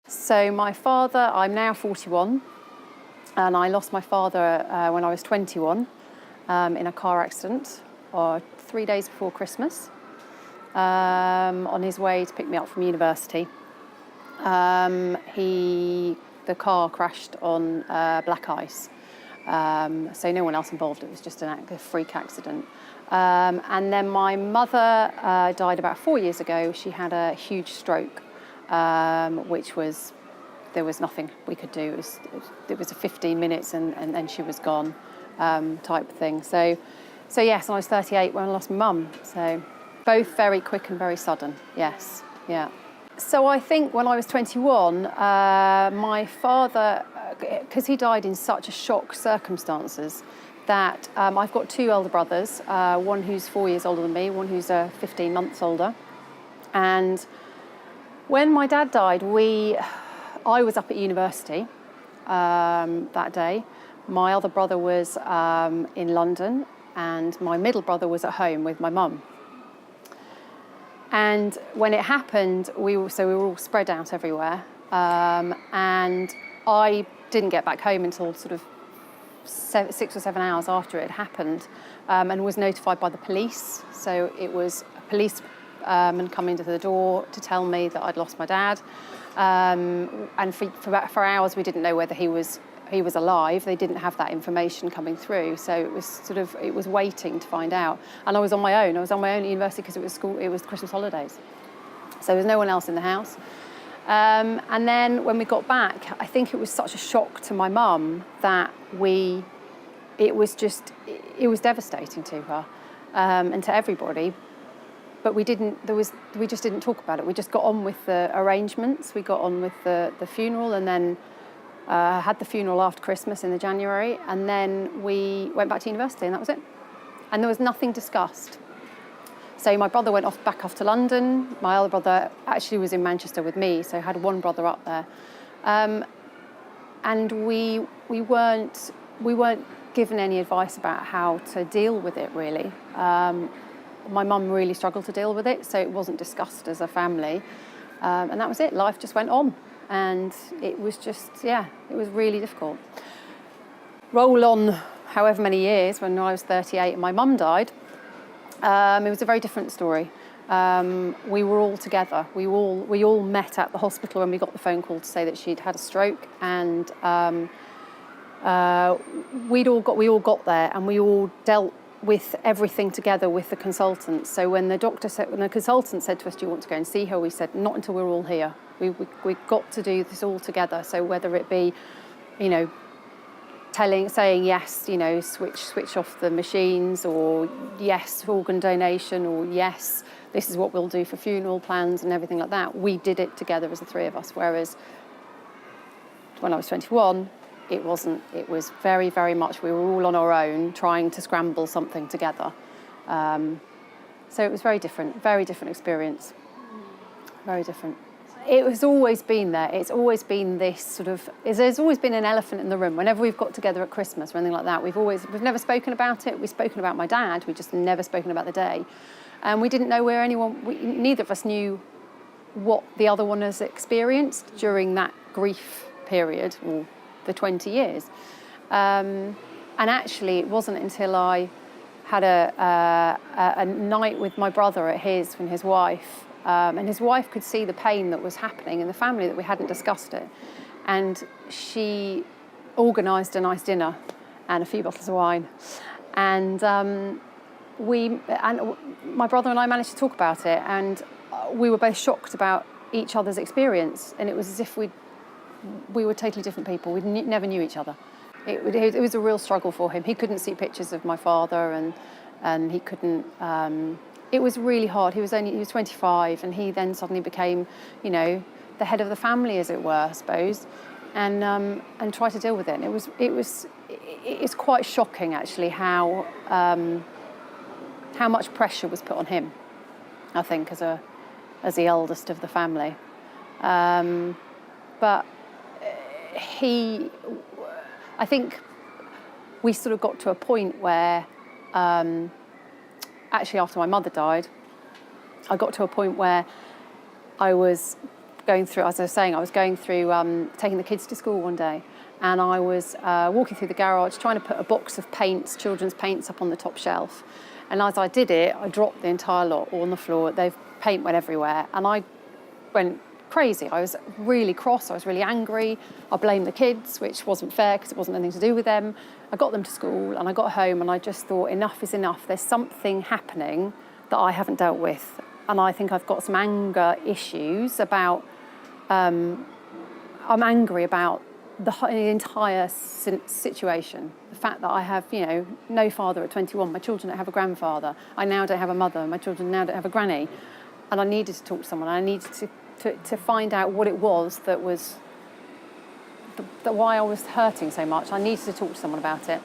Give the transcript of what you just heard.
So my father, I'm now 41, and I lost my father when I was 21 in a car accident 3 days before Christmas on his way to pick me up from university. The car crashed on black ice, so no one else involved. It was just a freak accident. And then my mother died about 4 years ago. She had a huge stroke, which was, there was nothing we could do. It was 15 minutes and then she was gone, type of thing. So yes, I was 38 when I lost my mum. So both very quick and very sudden, yes, yeah. So I think when I was 21, my father, because he died in such a shock circumstances, that I've got two elder brothers, one who's 4 years older than me, one who's 15 months older. And when my dad died, I was up at university that day. My other brother was in London, and my middle brother was at home with my mum. And when it happened, we were all spread out everywhere. And I didn't get back home until sort of 6 or 7 hours after it happened, and was notified by the police. So it was a policeman coming to the door to tell me that I'd lost my dad. And for hours we didn't know whether he was alive. They didn't have that information coming through, so it was waiting to find out. And I was on my own. I was on my own at university because it was Christmas holidays, so there was no one else in the house. And then when we got back, I think it was such a shock to my mum that it was devastating to her and to everybody. But we just didn't talk about it. We just got on with the arrangements. We got on with the funeral, and then had the funeral after Christmas in the January, and then we went back to university, and that was it. And there was nothing discussed. So my brother went back off to London. My other brother actually was in Manchester with me, so I had one brother up there. And we weren't given any advice about how to deal with it, really. My mum really struggled to deal with it, so it wasn't discussed as a family. And that was it. Life just went on. And it was it was really difficult. Roll on however many years, when I was 38 and my mum died, it was a very different story. We were all together. We all met at the hospital when we got the phone call to say that she'd had a stroke, and we all got there, and we all dealt with everything together with the consultant. So when the consultant said to us, "Do you want to go and see her?" we said, "Not until we're all here. We've got to do this all together." So whether it be, saying yes, switch off the machines, or yes, organ donation, or yes, this is what we'll do for funeral plans and everything like that. We did it together as the three of us. Whereas when I was 21, it wasn't. It was very, very much we were all on our own trying to scramble something together. So it was very different experience. Very different. It has always been there. It's always been this there's always been an elephant in the room. Whenever we've got together at Christmas or anything like that, we've never spoken about it. We've spoken about my dad. We've just never spoken about the day. And we didn't know where neither of us knew what the other one has experienced during that grief period, or the 20 years. And actually, it wasn't until I had a night with my brother at his and his wife, and his wife could see the pain that was happening in the family, that we hadn't discussed it. And she organised a nice dinner and a few bottles of wine. And my brother and I managed to talk about it, and we were both shocked about each other's experience. And it was as if we were totally different people. We never knew each other. It was a real struggle for him. He couldn't see pictures of my father, and he couldn't. It was really hard. He was 25, and he then suddenly became, the head of the family, as it were, I suppose, and tried to deal with it. And it's quite shocking, actually, how much pressure was put on him, I think, as the eldest of the family. But I think we sort of got to a point where, actually after my mother died, I got to a point where I was going through, as I was saying, I was going through taking the kids to school one day, and I was walking through the garage trying to put a box of paints, children's paints, up on the top shelf. And as I did it, I dropped the entire lot all on the floor. Paint went everywhere, and I went crazy. I was really cross, I was really angry. I blamed the kids, which wasn't fair because it wasn't anything to do with them. I got them to school and I got home and I just thought, enough is enough. There's something happening that I haven't dealt with. And I think I've got some anger issues about, I'm angry about the entire situation. The fact that I have, no father at 21. My children don't have a grandfather. I now don't have a mother. My children now don't have a granny. And I needed to talk to someone. I needed to find out what it was that was why I was hurting so much. I needed to talk to someone about it.